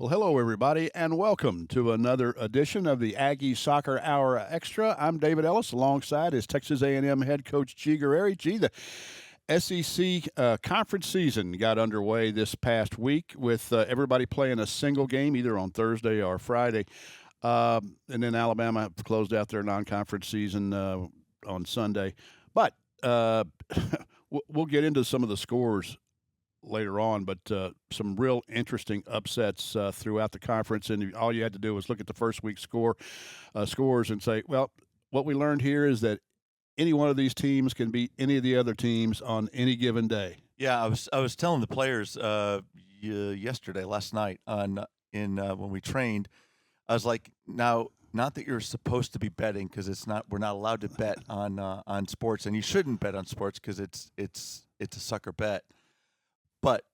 Well, hello, everybody, and welcome to another edition of the Aggie Soccer Hour Extra. I'm David Ellis, alongside is Texas A&M head coach G Guerrieri. G, the SEC conference season got underway this past week with everybody playing a single game, either on Thursday or Friday. And then Alabama closed out their non-conference season on Sunday. But we'll get into some of the scores later on, but some real interesting upsets throughout the conference. And all you had to do was look at the first week's scores and say, well, what we learned here is that any one of these teams can beat any of the other teams on any given day. Yeah, I was telling the players last night when we trained. I was like, now, not that you're supposed to be betting, because we're not allowed to bet on sports, and you shouldn't bet on sports because it's a sucker bet. But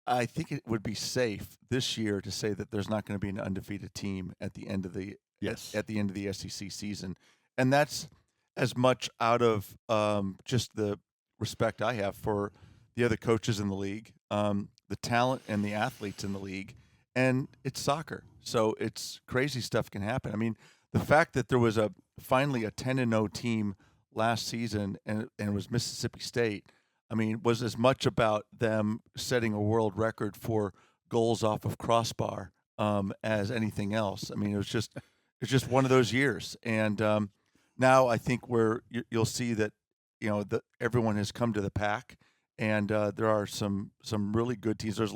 I think it would be safe this year to say that there's not going to be an undefeated team at the end of the SEC season, and that's as much out of just the respect I have for the other coaches in the league, the talent and the athletes in the league, and it's soccer, so it's crazy stuff can happen. I mean, the fact that there was finally a 10-0 team last season, and it was Mississippi State. I mean, was as much about them setting a world record for goals off of crossbar as anything else. I mean, it's just one of those years, and now I think you'll see that everyone has come to the pack, and there are some really good teams. There's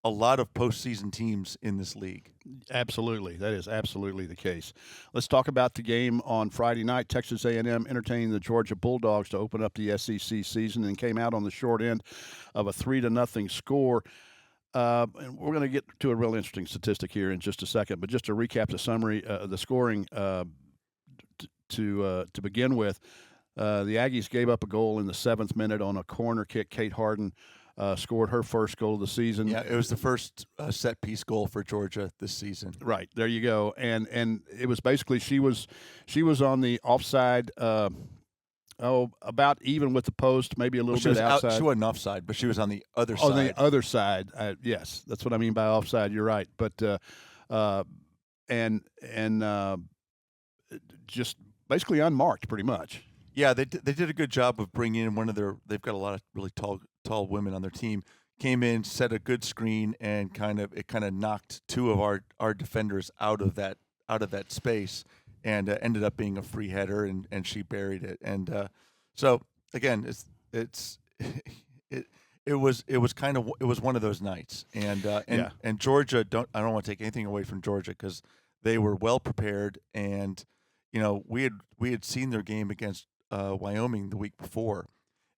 a lot of postseason teams in this league. Absolutely, that is absolutely the case. Let's talk about the game on Friday night. Texas A&M entertained the Georgia Bulldogs to open up the SEC season and came out on the short end of a 3-0 score. And we're going to get to a real interesting statistic here in just a second, but just to recap the summary, the scoring to begin with, the Aggies gave up a goal in the 7th minute on a corner kick. Kate Harden scored her first goal of the season. Yeah, it was the first set-piece goal for Georgia this season. Right, there you go. And it was basically she was on the offside, about even with the post, maybe a little bit outside. She wasn't offside, but she was on the other side. On the other side, yes, that's what I mean by offside. You're right, but just basically unmarked, pretty much. Yeah, they did a good job of bringing in they've got a lot of really tall women on their team. Came in, set a good screen, and kind of knocked two of our defenders out of that space, and ended up being a free header, and she buried it. And so again, it was one of those nights. And Georgia, I don't want to take anything away from Georgia, because they were well prepared, and we had seen their game against Wyoming the week before,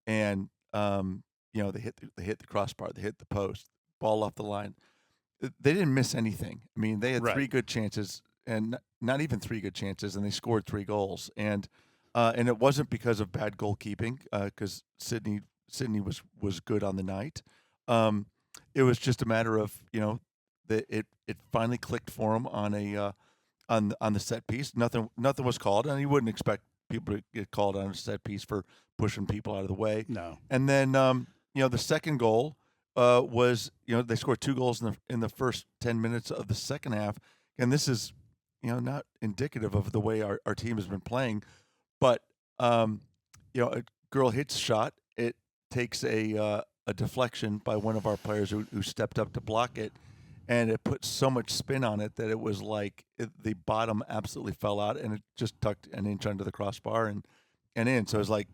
and they hit the crossbar, they hit the post, ball off the line. They didn't miss anything. I mean, they had three good chances, and not even three good chances, and they scored 3 goals. And it wasn't because of bad goalkeeping, because Sydney was good on the night. It was just a matter of that it finally clicked for them on the set piece. Nothing was called, and you wouldn't expect people to get called on a set piece for pushing people out of the way. No. And then the second goal was they scored 2 goals in the first 10 minutes of the second half, and this is not indicative of the way our team has been playing, but a girl hits a shot, it takes a deflection by one of our players who stepped up to block it, and it put so much spin on it that it was like the bottom absolutely fell out, and it just tucked an inch under the crossbar and in. So it was like,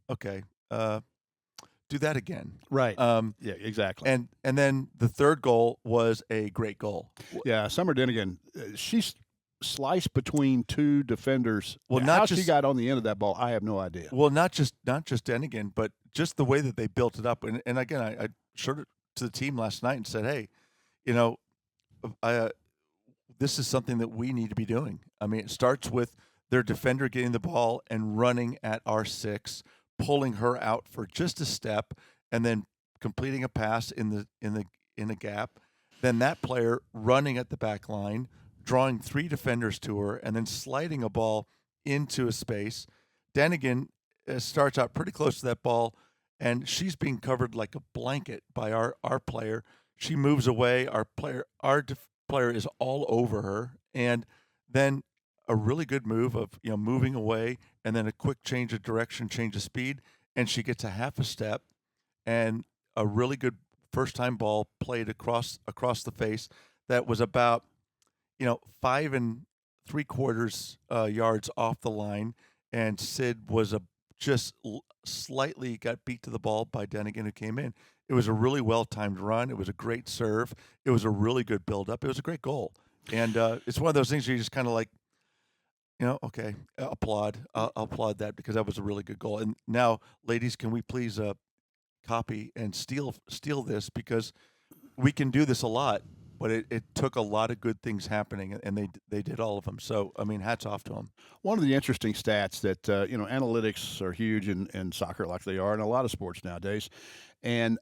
okay, do that again. Right. Yeah, exactly. And then the third goal was a great goal. Yeah, Summer Dinnigan, she's sliced between 2 defenders. Well, how she got on the end of that ball, I have no idea. Well, not just Dinnigan, but just the way that they built it up. And again, I showed it to the team last night and said, hey, this is something that we need to be doing. I mean, it starts with their defender getting the ball and running at our 6, pulling her out for just a step, and then completing a pass in a gap. Then that player running at the back line, drawing 3 defenders to her, and then sliding a ball into a space. Denigan starts out pretty close to that ball, and she's being covered like a blanket by our player. She moves away. Our player is all over her, and then a really good move of moving away, and then a quick change of direction, change of speed, and she gets a half a step, and a really good first time ball played across the face that was about 5 3/4 yards off the line, and Sid was just slightly got beat to the ball by Denigan, who came in. It was a really well timed run. It was a great serve. It was a really good build up. It was a great goal, and it's one of those things where you just kind of like, okay, applaud. I'll applaud that because that was a really good goal. And now, ladies, can we please copy and steal this, because we can do this a lot, but it took a lot of good things happening, and they did all of them. So, I mean, hats off to them. One of the interesting stats that, analytics are huge in soccer, like they are in a lot of sports nowadays. And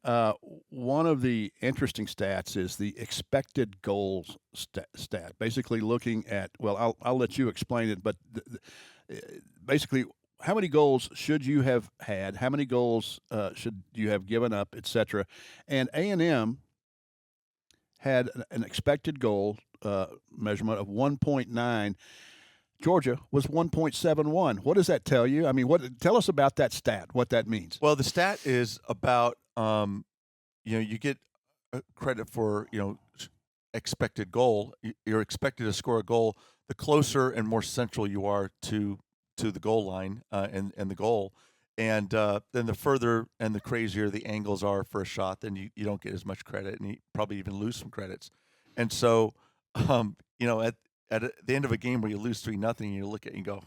one of the interesting stats is the expected goals stat. Basically, looking at, well, I'll let you explain it, but basically, how many goals should you have had? How many goals should you have given up, etc. And A&M had an expected goal measurement of 1.9. Georgia was 1.71. What does that tell you? I mean, tell us about that stat, what that means. Well, the stat is about, you get credit for, expected goal. You're expected to score a goal. The closer and more central you are to the goal line and the goal, and then the further and the crazier the angles are for a shot, then you don't get as much credit, and you probably even lose some credits. And so, at the end of a game where you lose 3-0, you look at it and go,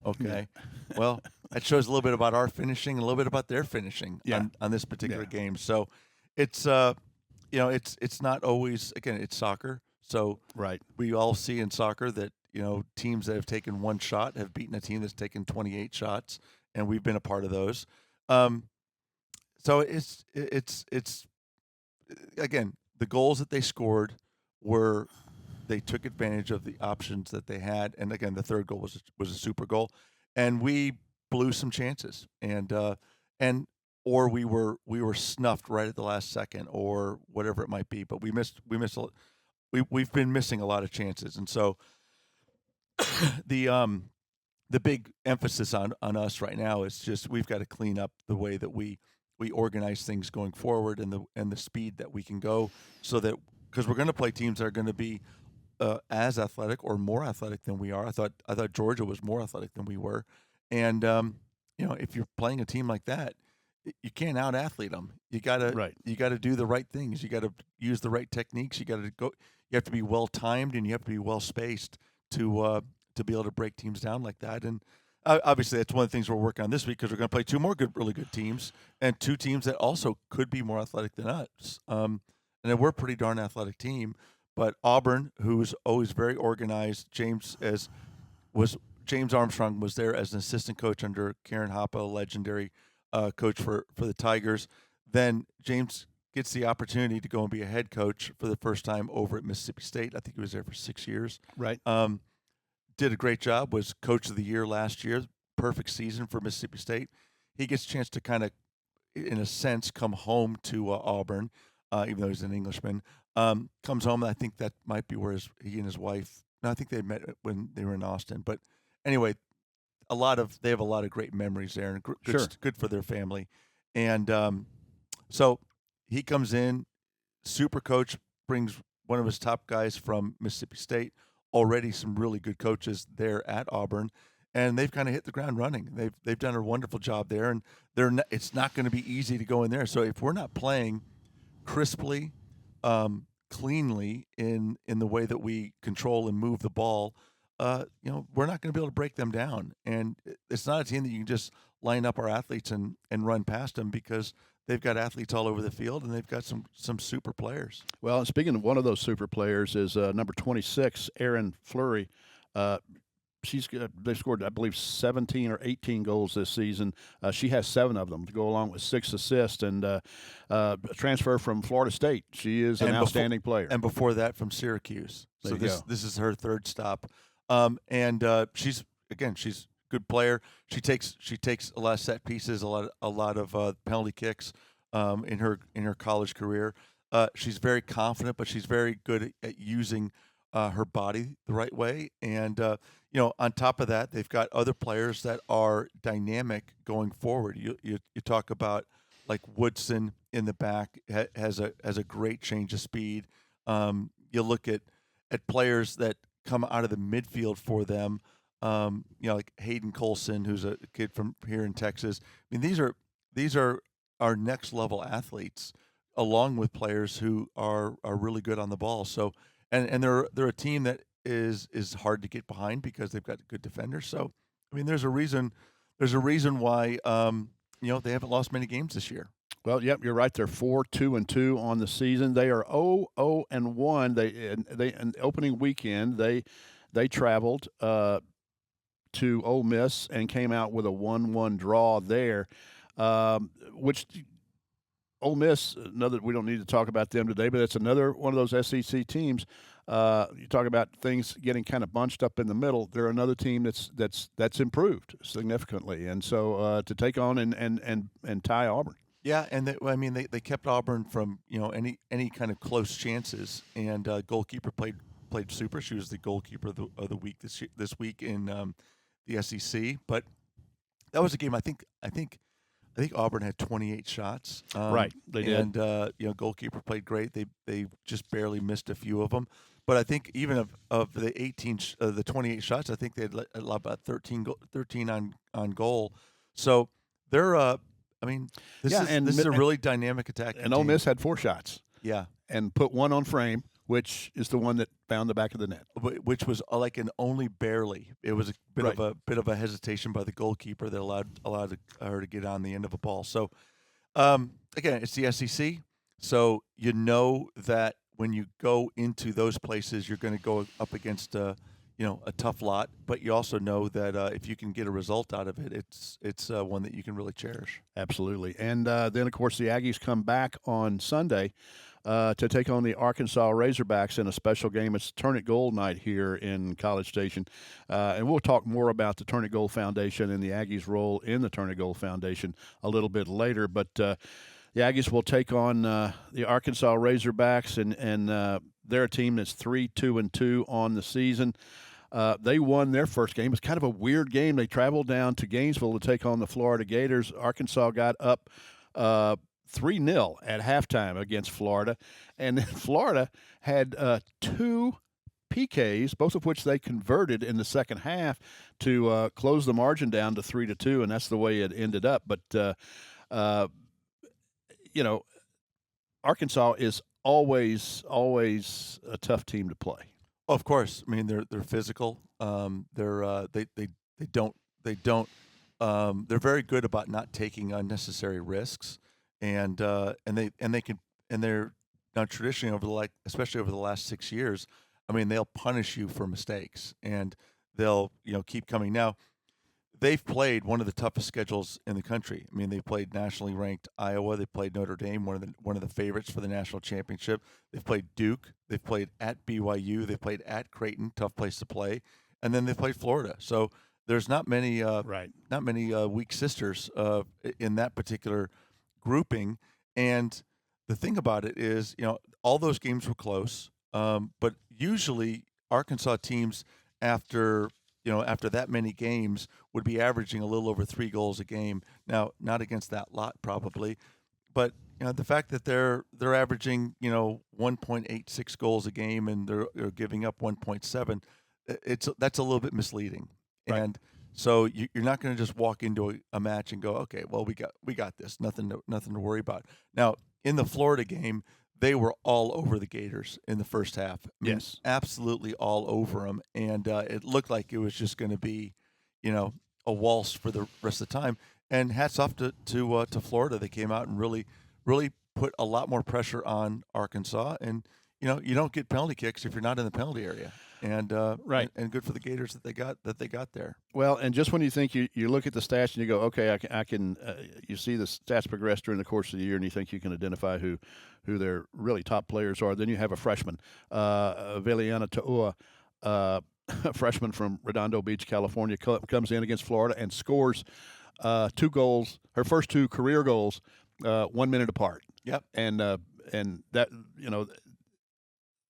okay, well, that shows a little bit about our finishing and a little bit about their finishing on this particular game. So it's it's not always, again, it's soccer. So right, we all see in soccer that teams that have taken one shot have beaten a team that's taken 28 shots, and we've been a part of those. So it's again, the goals that they scored were, they took advantage of the options that they had, and again, the third goal was a super goal, and we blew some chances, and or we were snuffed right at the last second, or whatever it might be. But we've been missing a lot of chances, and so the big emphasis on us right now is just, we've got to clean up the way that we organize things going forward, and the speed that we can go, so that, because we're going to play teams that are going to be as athletic or more athletic than we are. I thought Georgia was more athletic than we were, and if you're playing a team like that, you can't out athlete them. You gotta do the right things. You got to use the right techniques. You have to be well timed, and you have to be well spaced to be able to break teams down like that. And obviously, that's one of the things we're working on this week, because we're going to play two more really good teams, and two teams that also could be more athletic than us. And we're a pretty darn athletic team. But Auburn, who's always very organized, James Armstrong was there as an assistant coach under Karen Hoppe, a legendary coach for the Tigers. Then James gets the opportunity to go and be a head coach for the first time over at Mississippi State. I think he was there for 6 years. Right. Did a great job, was coach of the year last year, perfect season for Mississippi State. He gets a chance to kind of, in a sense, come home to Auburn, even though he's an Englishman. Comes home, and I think that might be where he and his wife, no, I think they met when they were in Austin. But anyway, they have a lot of great memories there, and good for their family. And so he comes in, super coach, brings one of his top guys from Mississippi State, already some really good coaches there at Auburn, and they've kind of hit the ground running. They've done a wonderful job there, and it's not going to be easy to go in there. So if we're not playing crisply, cleanly in the way that we control and move the ball, we're not going to be able to break them down. And it's not a team that you can just line up our athletes and run past them, because they've got athletes all over the field, and they've got some super players. Well, speaking of one of those super players is number 26, Erin Fleury. They scored, I believe, 17 or 18 goals this season. She has 7 of them to go along with 6 assists, and transfer from Florida State. She is an outstanding player. And before that, from Syracuse. So this is her third stop. She's a good player. She takes a lot of set pieces, a lot of penalty kicks in her college career. she's very confident, but she's very good at using her body the right way. And on top of that, they've got other players that are dynamic going forward. You talk about like Woodson in the back has a great change of speed. You look at players that come out of the midfield for them. Like Hayden Colson, who's a kid from here in Texas. I mean, these are our next level athletes, along with players who are really good on the ball. So, and they're a team that is hard to get behind because they've got good defenders. So, I mean, there's a reason why they haven't lost many games this year. Well, yep, you're right. They're 4-2-2 on the season. They are 0-1. They in the opening weekend they traveled to Ole Miss and came out with a 1-1 draw there, which Ole Miss, another, we don't need to talk about them today, but it's another one of those SEC teams. You talk about things getting kind of bunched up in the middle. They're another team that's improved significantly, and so to take on and tie Auburn. Yeah, and they kept Auburn from any kind of close chances, and goalkeeper played super. She was the goalkeeper of the week this week in the SEC. But that was a game. I think Auburn had 28 shots. Right, they did. And goalkeeper played great. They just barely missed a few of them. But I think even of the 28 shots, I think they had about 13 on goal. So they're. This is a really dynamic attack. And Ole Miss had 4 shots. Yeah, and put one on frame, which is the one that found the back of the net, which was like an only barely. It was a bit of a hesitation by the goalkeeper that allowed her to get on the end of a ball. So again, it's the SEC, so you know that when you go into those places, you're going to go up against a tough lot, but you also know that if you can get a result out of it, it's one that you can really cherish. Absolutely. And then, of course, the Aggies come back on Sunday to take on the Arkansas Razorbacks in a special game. It's Turnip Gold night here in College Station. And we'll talk more about the Turnip Gold Foundation and the Aggies' role in the Turnip Gold Foundation a little bit later. But the Aggies will take on the Arkansas Razorbacks, and they're a team that's 3-2-2 on the season. They won their first game. It's kind of a weird game. They traveled down to Gainesville to take on the Florida Gators. Arkansas got up 3-0 at halftime against Florida. And then Florida had 2 PKs, both of which they converted in the second half to close the margin down to 3-2, and that's the way it ended up. But, Arkansas is always a tough team to play. Of course, I mean they're physical. They're very good about not taking unnecessary risks, and they're now traditionally especially over the last 6 years. I mean, they'll punish you for mistakes, and they'll keep coming. Now, they've played one of the toughest schedules in the country. I mean, they played nationally ranked Iowa. They played Notre Dame, one of the favorites for the national championship. They've played Duke. They've played at BYU. They've played at Creighton, tough place to play, and then they played Florida. So there's not many weak sisters in that particular grouping. And the thing about it is, all those games were close, but usually Arkansas teams after that many games would be averaging a little over 3 goals a game. Now, not against that lot probably, but the fact that they're averaging 1.86 goals a game and they're giving up 1.7, that's a little bit misleading. Right. And so you're not going to just walk into a match and go, okay, well we got this, nothing to worry about. Now, in the Florida game, they were all over the Gators in the first half. Yes, absolutely all over them, and it looked like it was just going to be, a waltz for the rest of the time. And hats off to Florida. They came out and really put a lot more pressure on Arkansas. And you don't get penalty kicks if you're not in the penalty area. And right, and good for the Gators that they got there. Well, and just when you think you look at the stats and you go, okay, I can you see the stats progress during the course of the year, and you think you can identify who their really top players are. Then you have a freshman, Veliana Ta'ua, a freshman from Redondo Beach, California, comes in against Florida and scores 2 goals, her first 2 career goals, 1 minute apart. Yep. And and that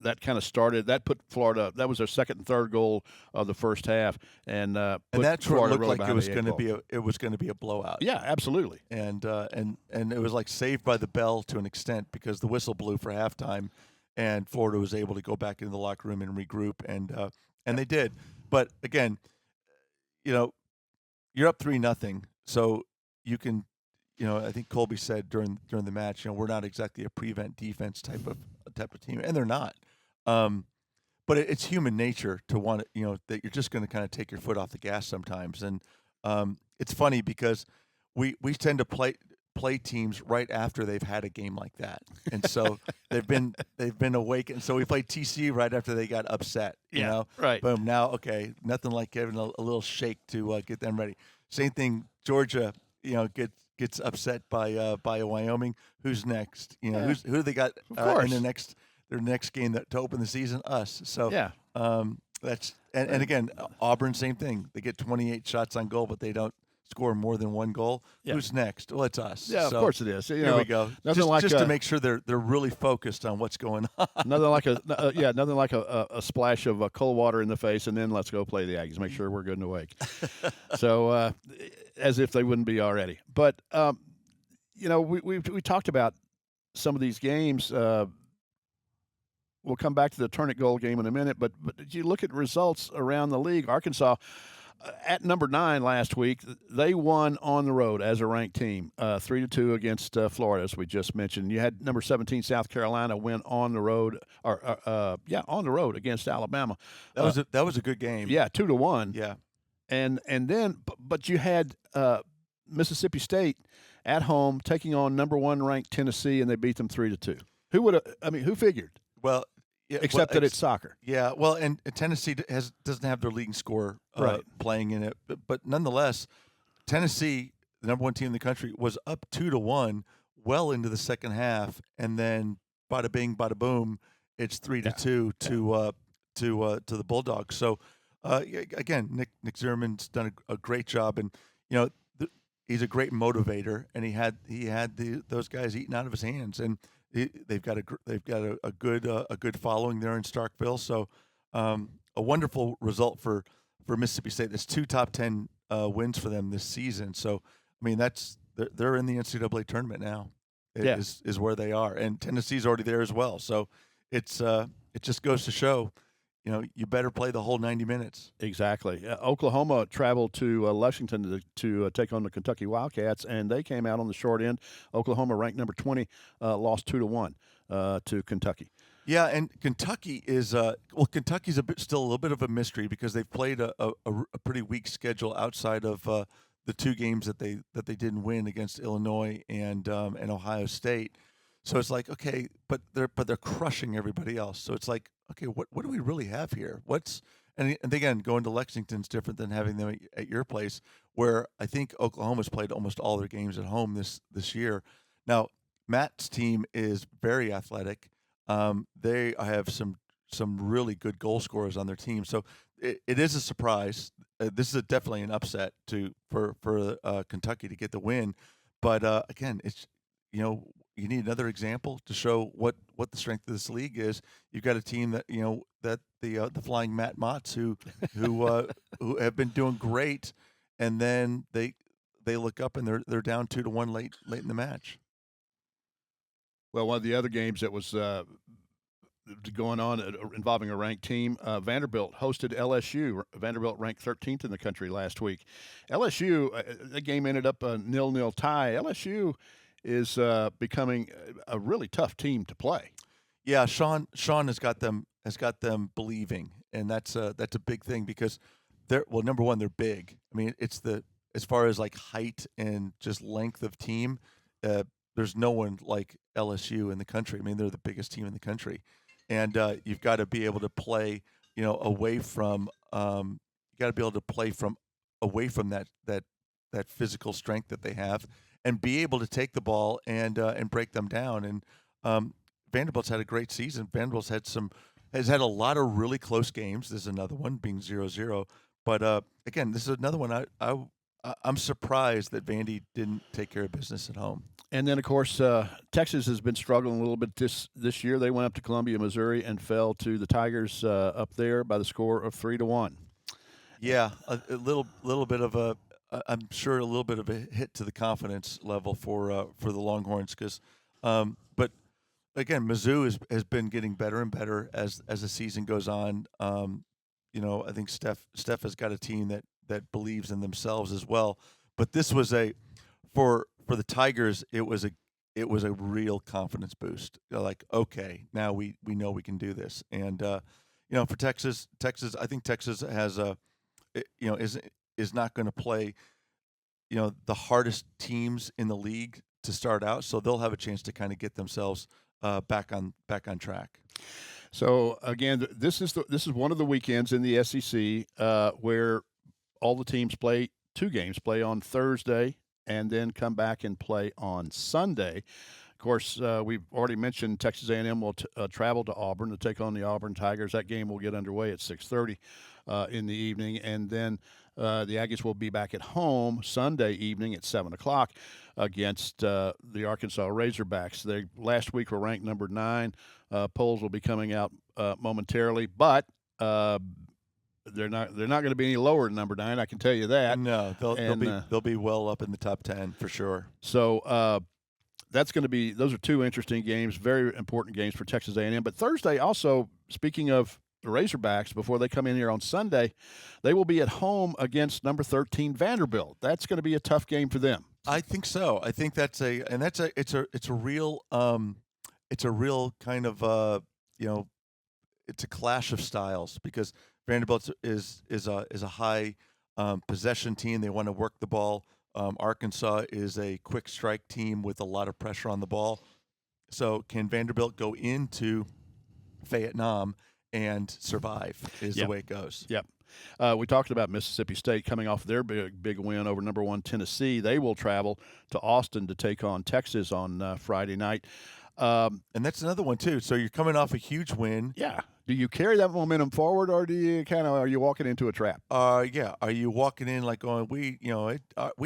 that kind of started. That put Florida. That was their second and third goal of the first half, and put that's what it Florida looked really like it behind was the eight going to ball. be. It was going to be a blowout. Yeah, absolutely. And it was like saved by the bell to an extent because the whistle blew for halftime, and Florida was able to go back into the locker room and regroup, and they did. But again, you're up 3-0, so you can, I think Colby said during the match, we're not exactly a prevent defense type of team, and they're not. But it's human nature to want to, that you're just going to kind of take your foot off the gas sometimes, and it's funny because we tend to play teams right after they've had a game like that, and so they've been awake, and so we played TCU right after they got upset. Right. Boom. Now, okay, nothing like giving a little shake to get them ready. Same thing. Georgia, gets upset by a Wyoming. Who's next? Who do they got in their next game to open the season? Us. So Yeah. That's and again, Auburn, same thing. They get 28 shots on goal, but they don't score more than one goal. Yeah. Who's next? Well, it's us. Yeah, so, of course it is. Here we go. Just to make sure they're really focused on what's going on. Nothing like a splash of cold water in the face, and then let's go play the Aggies. Make sure we're good and awake. So as if they wouldn't be already. But we talked about some of these games. We'll come back to the Turnip Goal game in a minute, but you look at results around the league. Arkansas, at number 9 last week, they won on the road as a ranked team, 3-2 against Florida, as we just mentioned. You had number 17 South Carolina win on the road, on the road against Alabama. That was a good game. Yeah, 2-1. Yeah, and then but you had Mississippi State at home taking on number 1 ranked Tennessee, and they beat them 3-2. Who figured? Well. Yeah, Except that it's soccer. Yeah, well, and Tennessee doesn't have their leading scorer playing in it, but nonetheless, Tennessee, the number 1 team in the country, was up 2-1 well into the second half, and then bada bing, bada boom, it's 3-2 to the Bulldogs. So again, Nick Zimmerman's done a great job, and he's a great motivator, and he had those guys eating out of his hands, and they've got a good following there in Starkville. So a wonderful result for Mississippi State. That's 2 top 10 wins for them this season. So I mean they're in the NCAA tournament now. Is where they are, and Tennessee's already there as well. So it just goes to show. You better play the whole 90 minutes. Exactly. Oklahoma traveled to Lexington to take on the Kentucky Wildcats, and they came out on the short end. Oklahoma, ranked number 20, lost 2-1 to Kentucky. Yeah, and Kentucky is Kentucky's still a little bit of a mystery because they've played a pretty weak schedule outside of the 2 games that they didn't win against Illinois and Ohio State. So it's like, okay, but they're crushing everybody else. So it's like, okay, what do we really have here? And again, going to Lexington's different than having them at your place, where I think Oklahoma's played almost all their games at home this year. Now, Matt's team is very athletic. They have some really good goal scorers on their team. So it is a surprise. This is definitely an upset for Kentucky to get the win. But again, it's you need another example to show what the strength of this league is. You've got a team that that the Flying Matt Motts who have been doing great, and then they look up and they're down 2-1 late in the match. Well, one of the other games that was going on involving a ranked team, Vanderbilt hosted LSU. Vanderbilt ranked 13th in the country last week. LSU, the game ended up a 0-0 tie. LSU is becoming a really tough team to play. Yeah, Sean has got them believing, and that's a big thing because number one, they're big. I mean, as far as like height and just length of team, there's no one like LSU in the country. I mean, they're the biggest team in the country, and you've got to be able to play, away from that physical strength that they have, and be able to take the ball and break them down. And Vanderbilt's had a great season. Vanderbilt's has had a lot of really close games. There's another one being 0-0. But again, this is another one I'm surprised that Vandy didn't take care of business at home. And then, of course, Texas has been struggling a little bit this year. They went up to Columbia, Missouri, and fell to the Tigers up there by the score of 3-1. Yeah, a little bit of a, I'm sure a little bit of a hit to the confidence level for the Longhorns because, but again, Mizzou has been getting better and better as the season goes on. I think Steph has got a team that believes in themselves as well. But this was for the Tigers, it was a real confidence boost. They're like, okay, now we know we can do this. And for Texas, I think Texas has is not going to play the hardest teams in the league to start out, so they'll have a chance to kind of get themselves back on track. So again, this is one of the weekends in the SEC where all the teams play 2 games, play on Thursday and then come back and play on Sunday. Of course, we've already mentioned Texas A&M will travel to Auburn to take on the Auburn Tigers. That game will get underway at 6:30 in the evening, and then the Aggies will be back at home Sunday evening at 7 o'clock against the Arkansas Razorbacks. They last week were ranked number 9. Polls will be coming out momentarily, but they're not going to be any lower than number 9. I can tell you that. No, they'll be well up in the top 10 for sure. So that's going to be. Those are 2 interesting games, very important games for Texas A&M. But Thursday, also speaking of the Razorbacks, before they come in here on Sunday, they will be at home against number 13 Vanderbilt. That's going to be a tough game for them. I think so. I think it's a real kind of it's a clash of styles because Vanderbilt is a high possession team. They want to work the ball. Arkansas is a quick strike team with a lot of pressure on the ball. So can Vanderbilt go into Vietnam and survive is the way it goes. Yep. We talked about Mississippi State coming off their big win over number 1 Tennessee. They will travel to Austin to take on Texas on Friday night. And that's another one too. So you're coming off a huge win. Yeah. Do you carry that momentum forward, or do you are you walking into a trap? Yeah. Are you walking in like going, we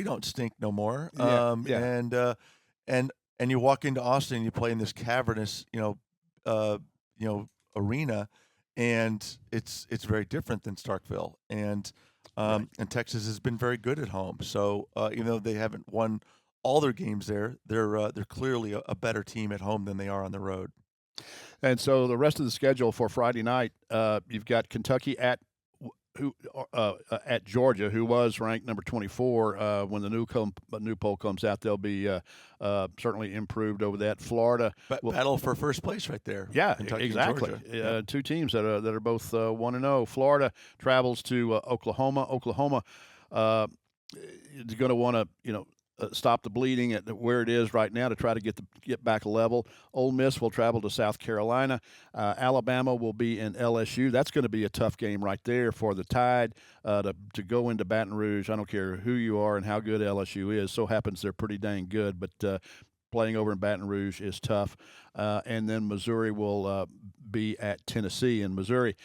don't stink no more. And you walk into Austin, you play in this cavernous, arena, and it's very different than Starkville. And and Texas has been very good at home. So even though they haven't won all their games there, they're clearly a better team at home than they are on the road. And so the rest of the schedule for Friday night, you've got Kentucky at Georgia, who was ranked number 24. When the new poll comes out, they'll be certainly improved over that. Florida, battle for first place right there. Yeah, Kentucky exactly. And Georgia. 2 teams that are both 1-0. Florida travels to Oklahoma. Oklahoma is going to want to stop the bleeding at where it is right now to try to get back level. Ole Miss will travel to South Carolina. Alabama will be in LSU. That's going to be a tough game right there for the Tide to go into Baton Rouge. I don't care who you are and how good LSU is. So happens they're pretty dang good, but playing over in Baton Rouge is tough. And then Missouri will be at Tennessee. And Missouri,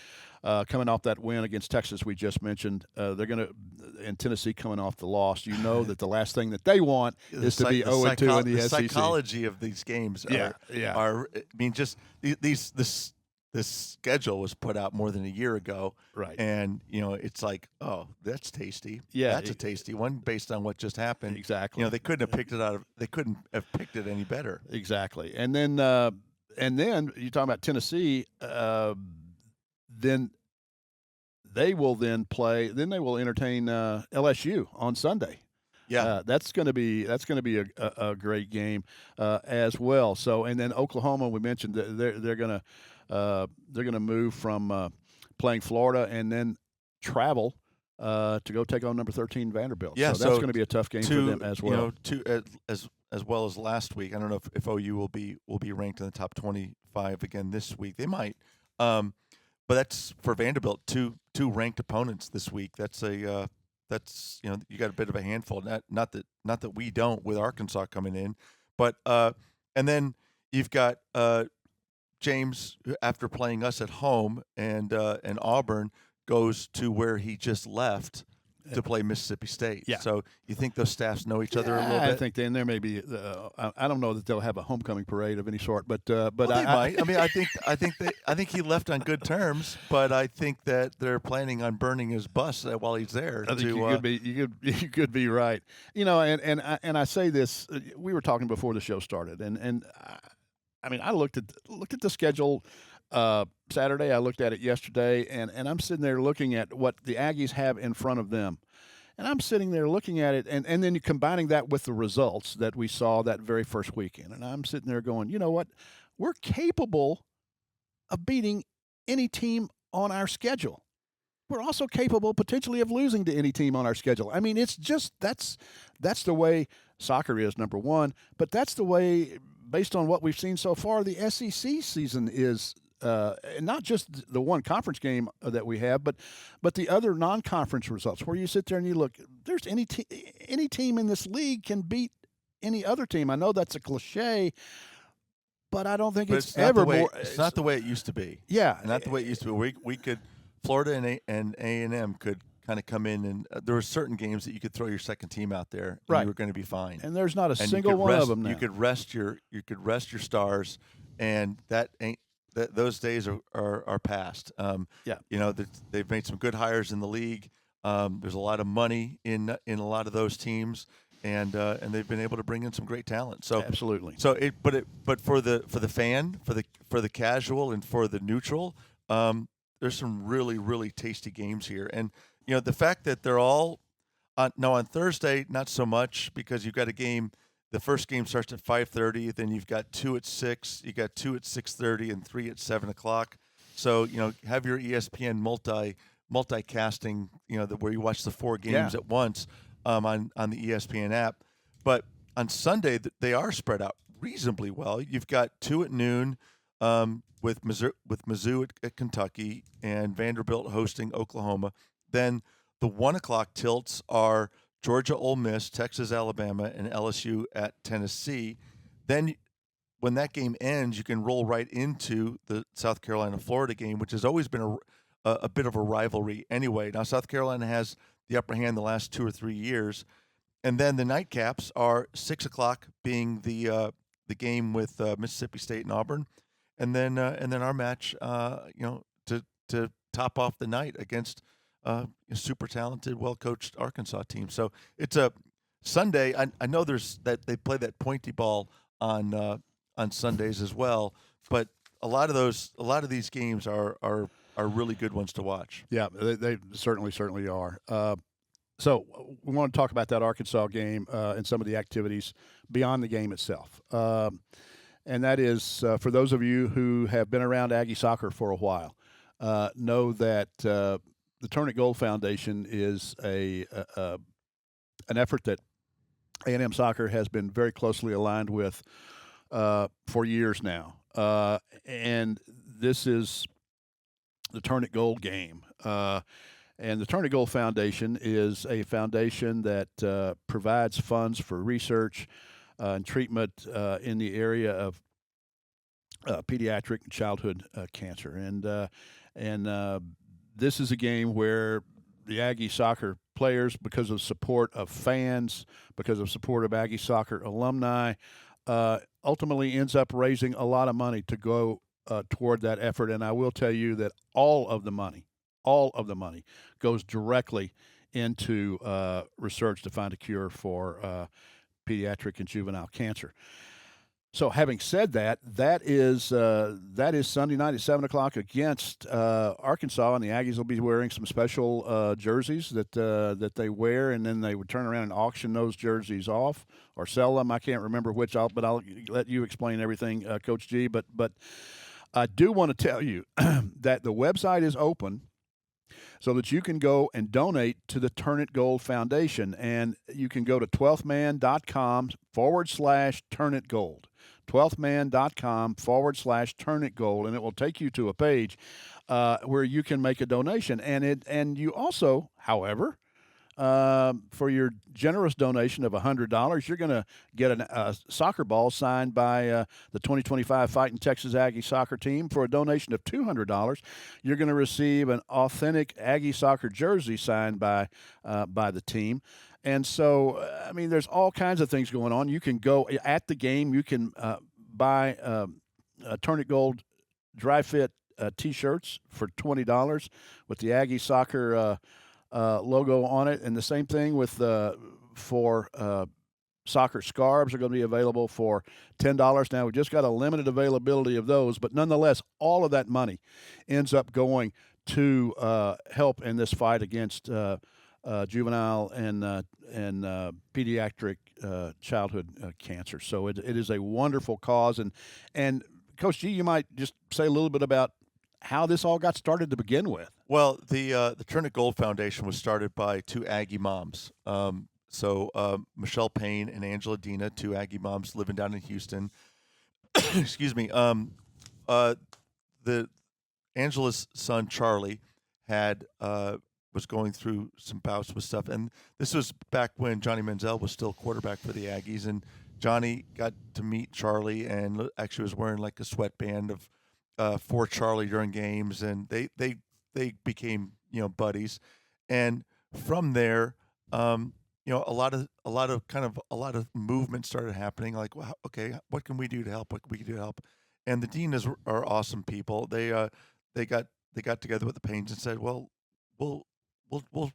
coming off that win against Texas we just mentioned, they're going to – and Tennessee coming off the loss, you know that the last thing that they want is to be 0-2 in the SEC. The psychology of these games are I mean, just this schedule was put out more than a year ago. Right. And, it's like, oh, that's tasty. Yeah. That's a tasty one based on what just happened. Exactly. They couldn't have picked it any better. Exactly. And then you're talking about Tennessee, then they will entertain LSU on Sunday. Yeah, that's going to be a great game as well. So, and then Oklahoma, we mentioned that they're going to move from playing Florida and then travel to go take on number 13 Vanderbilt. Yeah, so that's going to be a tough game for them as well. As well as last week. I don't know if OU will be ranked in the top 25 again this week. They might. But that's for Vanderbilt, two ranked opponents this week. That's you got a bit of a handful. Not that we don't with Arkansas coming in, but and then you've got James after playing us at home and Auburn goes to where he just left to play Mississippi State. Yeah. So you think those staffs know each other a little bit? I think then there may be. I don't know that they'll have a homecoming parade of any sort, but Well, they might. I mean, I think he left on good terms, but I think that they're planning on burning his bus while he's there. I think you could be right. You know, and I say this. We were talking before the show started, and I mean, I looked at the schedule Saturday. I looked at it yesterday, and I'm sitting there looking at what the Aggies have in front of them. And I'm sitting there looking at it, and then combining that with the results that we saw that very first weekend. And I'm sitting there going, you know what? We're capable of beating any team on our schedule. We're also capable potentially of losing to any team on our schedule. I mean, it's just that's the way soccer is, number one. But that's the way, based on what we've seen so far, the SEC season is. And not just the one conference game that we have, but the other non-conference results, where you sit there and you look. There's any team in this league can beat any other team. I know that's a cliche, but I don't think it's ever more. It's not the way it used to be. Yeah, not the way it used to be. We could Florida and A&M could kind of come in, and there were certain games that you could throw your second team out there, and right. you were going to be fine. And there's not a single one of them now. You could rest your stars, and that ain't. Those days are past. Yeah, you know, they've made some good hires in the league. There's a lot of money in a lot of those teams, and they've been able to bring in some great talent. So absolutely. So but for the fan, for the casual, and for the neutral, there's some really tasty games here. And you know, the fact that they're all on Thursday, not so much, because you've got a game. The first game starts at 5:30. Then you've got 2 at 6. You got 2 at 6:30 and 3 at 7 o'clock. So you know, have your ESPN multicasting. You know, where you watch the 4 games at once on the ESPN app. But on Sunday, they are spread out reasonably well. You've got 2 at noon with Mizzou at Kentucky and Vanderbilt hosting Oklahoma. Then the 1 o'clock tilts are Georgia, Ole Miss, Texas, Alabama, and LSU at Tennessee. Then when that game ends, you can roll right into the South Carolina-Florida game, which has always been a bit of a rivalry anyway. Now, South Carolina has the upper hand the last 2 or 3 years. And then the nightcaps are 6 o'clock being the game with Mississippi State and Auburn. And then our match, to top off the night against a super talented, well-coached Arkansas team. So it's a Sunday. I know that they play that pointy ball on Sundays as well, but a lot of these games are really good ones to watch. Yeah, they certainly are. So we want to talk about that Arkansas game and some of the activities beyond the game itself. And that is, for those of you who have been around Aggie soccer for a while, know that the Turn It Gold Foundation is an effort that A&M Soccer has been very closely aligned with for years now. And this is the Turn It Gold game. And the Turn It Gold Foundation is a foundation that provides funds for research and treatment in the area of pediatric and childhood cancer. And this is a game where the Aggie soccer players, because of support of fans, because of support of Aggie soccer alumni, ultimately ends up raising a lot of money to go toward that effort. And I will tell you that all of the money goes directly into research to find a cure for pediatric and juvenile cancer. So, having said that, that is Sunday night at 7 o'clock against Arkansas, and the Aggies will be wearing some special jerseys that they wear, and then they would turn around and auction those jerseys off or sell them. I can't remember which, but I'll let you explain everything, Coach G. But I do want to tell you that the website is open so that you can go and donate to the Turn It Gold Foundation, and you can go to 12thman.com/turnitgold. 12thman.com/turnitgold, and it will take you to a page where you can make a donation. And you also, however, for your generous donation of $100, you're going to get a soccer ball signed by the 2025 Fighting Texas Aggie soccer team. For a donation of $200, you're going to receive an authentic Aggie soccer jersey signed by the team. And so, I mean, there's all kinds of things going on. You can go at the game. You can buy Turn It Gold dry fit T-shirts for $20 with the Aggie Soccer logo on it, and the same thing with for soccer scarves are going to be available for $10. Now we just got a limited availability of those, but nonetheless, all of that money ends up going to help in this fight against juvenile and pediatric childhood cancer. So it is a wonderful cause, and Coach G, you might just say a little bit about how this all got started to begin with. Well, the Turn It Gold Foundation was started by two Aggie moms. Michelle Payne and Angela Dina, two Aggie moms living down in Houston. Excuse me. The Angela's son Charlie had was going through some bouts with stuff, and this was back when Johnny Manziel was still quarterback for the Aggies, and Johnny got to meet Charlie and actually was wearing like a sweatband of for Charlie during games, and they became buddies, and from there, a lot of movement started happening. Like, well, okay, what can we do to help? What can we do to help? And the Dinas are awesome people. They got together with the Paynes and said, well, we'll we'll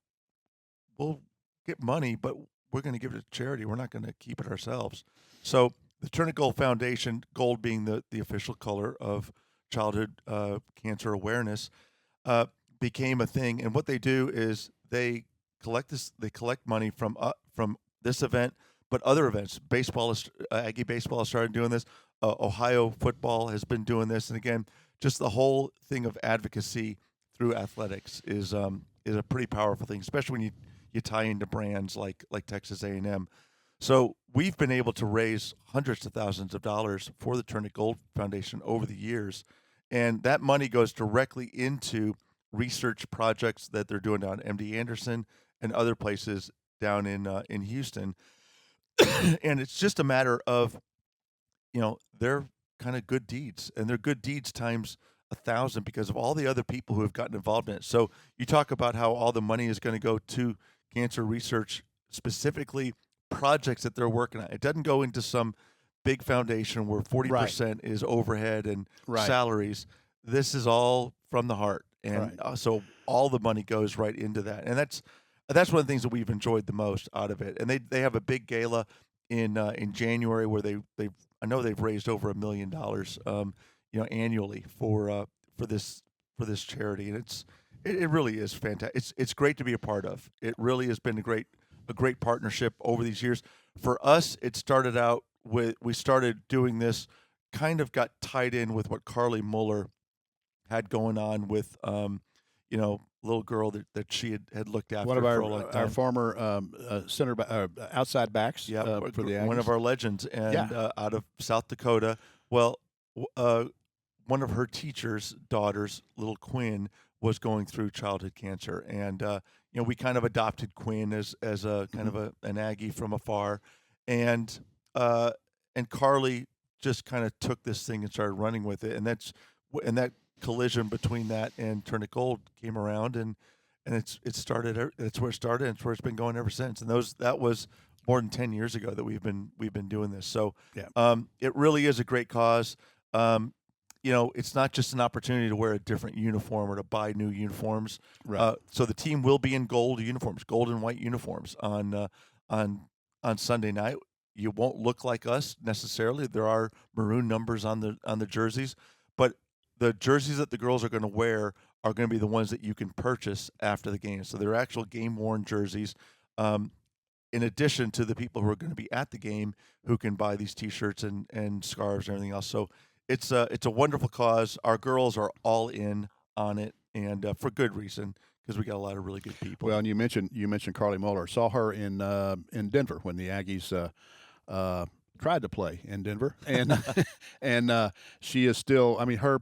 we'll get money, but we're going to give it to charity. We're not going to keep it ourselves. So the Turn It Gold Foundation, gold being the official color of childhood cancer awareness, became a thing. And what they do is they collect money from this event, but other events. Aggie baseball has started doing this. Ohio football has been doing this, and again, just the whole thing of advocacy through athletics is a pretty powerful thing, especially when you tie into brands like Texas A&M. So we've been able to raise hundreds of thousands of dollars for the Turn It Gold Foundation over the years, and that money goes directly into research projects that they're doing down at MD Anderson and other places down in Houston. And it's just a matter of, their kind of good deeds, and their good deeds times 1,000 because of all the other people who have gotten involved in it. So you talk about how all the money is going to go to cancer research, specifically projects that they're working on. It doesn't go into some big foundation where 40% is overhead and salaries. This is all from the heart, and so all the money goes right into that. And that's one of the things that we've enjoyed the most out of it. And they have a big gala in January where I know they've raised over $1 million annually for this charity, and it really is fantastic. It's great to be a part of. It really has been a great partnership over these years. For us, it started out we started doing this, kind of got tied in with what Carly Muller had going on with little girl that she had looked after one of for a long time. our former outside backs for the Aggies. One of our legends, and out of South Dakota. Well, one of her teacher's daughters, little Quinn, was going through childhood cancer, and we kind of adopted Quinn as a kind of an Aggie from afar, and Carly just kind of took this thing and started running with it, and that collision between that and Turn It Gold came around, and it's started. That's where it started, and it's where it's been going ever since. And that was more than 10 years ago that we've been doing this. So it really is a great cause. It's not just an opportunity to wear a different uniform or to buy new uniforms. Right. So the team will be in gold uniforms, gold and white uniforms on Sunday night. You won't look like us necessarily. There are maroon numbers on the jerseys, but the jerseys that the girls are going to wear are going to be the ones that you can purchase after the game. So they're actual game-worn jerseys, in addition to the people who are going to be at the game who can buy these T-shirts and scarves and everything else. So it's a wonderful cause. Our girls are all in on it, and for good reason, because we got a lot of really good people. Well, and you mentioned Carly Muller. Saw her in Denver when the Aggies tried to play in Denver, and and she is still. I mean, her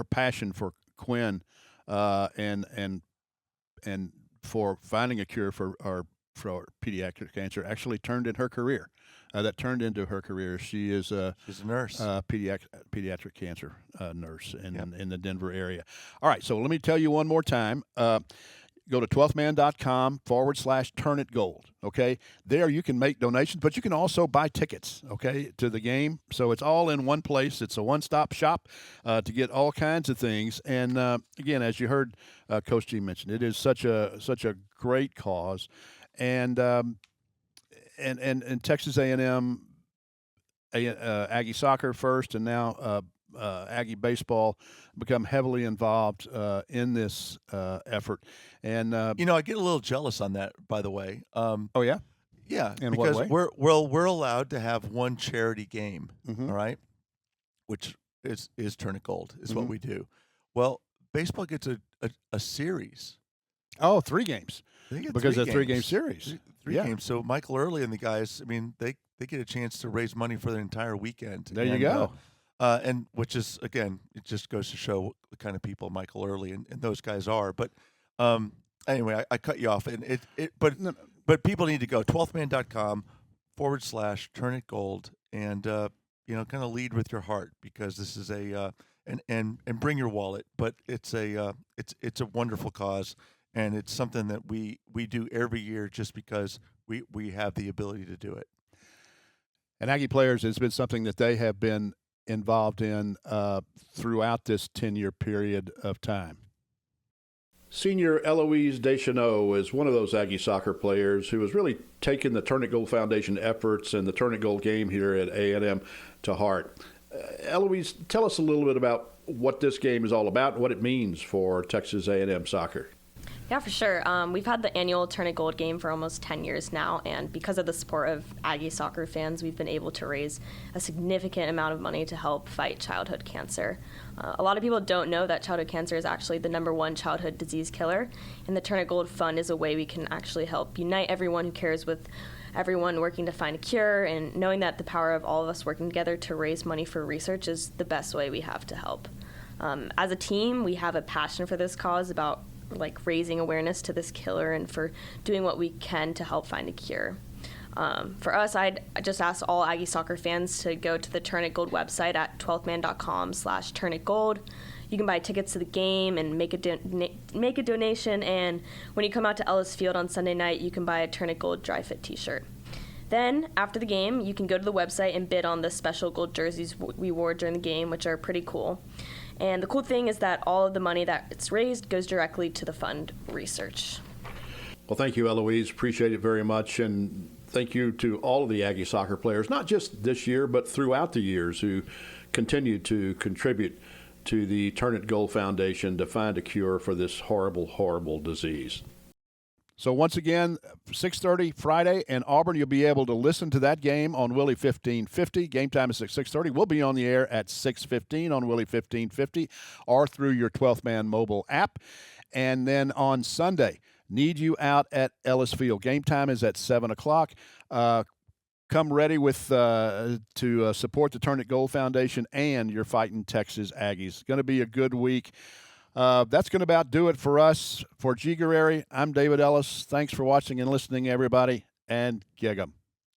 passion for Quinn and and for finding a cure for pediatric cancer actually turned in her career. That turned into her career. She is she's a nurse, pediatric cancer nurse in the Denver area. All right, so let me tell you one more time. Go to 12thman.com/turnitgold. Okay, there you can make donations, but you can also buy tickets. Okay, to the game. So it's all in one place. It's a one-stop shop to get all kinds of things. And again, as you heard Coach G mention, it is such a great cause, and Texas A&M, Aggie Soccer first, and now Aggie Baseball become heavily involved in this effort. And I get a little jealous on that, by the way. Oh yeah, yeah, in because what way? we're allowed to have one charity game, Mm-hmm. all right, which is Turn It Gold is Mm-hmm. what we do. Well, baseball gets a series. Oh, 3 games. They get Because of 3-game games. series. Three games. So Michael Early and the guys, I mean, they get a chance to raise money for the entire weekend. There you go. And which is, again, it just goes to show what the kind of people Michael Early and those guys are. But anyway, I cut you off. And but people need to go 12thman.com/turnitgold and kind of lead with your heart, because this is and bring your wallet. But it's a wonderful cause. And it's something that we do every year just because we have the ability to do it. And Aggie players, has been something that they have been involved in throughout this 10-year period of time. Senior Eloise Deschanel is one of those Aggie soccer players who has really taken the Turn It Gold Foundation efforts and the Turn It Gold game here at A&M to heart. Eloise, tell us a little bit about what this game is all about and what it means for Texas A&M soccer. Yeah, for sure. We've had the annual Turn It Gold game for almost 10 years now, and because of the support of Aggie soccer fans, we've been able to raise a significant amount of money to help fight childhood cancer. A lot of people don't know that childhood cancer is actually the #1 childhood disease killer, and the Turn It Gold Fund is a way we can actually help unite everyone who cares with everyone working to find a cure, and knowing that the power of all of us working together to raise money for research is the best way we have to help. As a team, we have a passion for this cause, about raising awareness to this killer and for doing what we can to help find a cure. For us, I just ask all Aggie soccer fans to go to the Turn It Gold website at 12thman.com/turnitgold. You can buy tickets to the game and make a donation, and when you come out to Ellis Field on Sunday night, you can buy a Turn It Gold dry fit t-shirt. Then, after the game, you can go to the website and bid on the special gold jerseys we wore during the game, which are pretty cool. And the cool thing is that all of the money that it's raised goes directly to the fund research. Well, thank you, Eloise. Appreciate it very much. And thank you to all of the Aggie soccer players, not just this year, but throughout the years, who continue to contribute to the Turn It Gold Foundation to find a cure for this horrible, horrible disease. So once again, 6:30 Friday in Auburn. You'll be able to listen to that game on Willie 1550. Game time is at 6:30. We'll be on the air at 6:15 on Willie 1550 or through your 12th Man mobile app. And then on Sunday, need you out at Ellis Field. Game time is at 7 o'clock. Come ready with to support the Turn It Gold Foundation and your Fighting Texas Aggies. It's going to be a good week. That's going to about do it for us. For G Guerrieri, I'm David Ellis. Thanks for watching and listening, everybody, and gig 'em.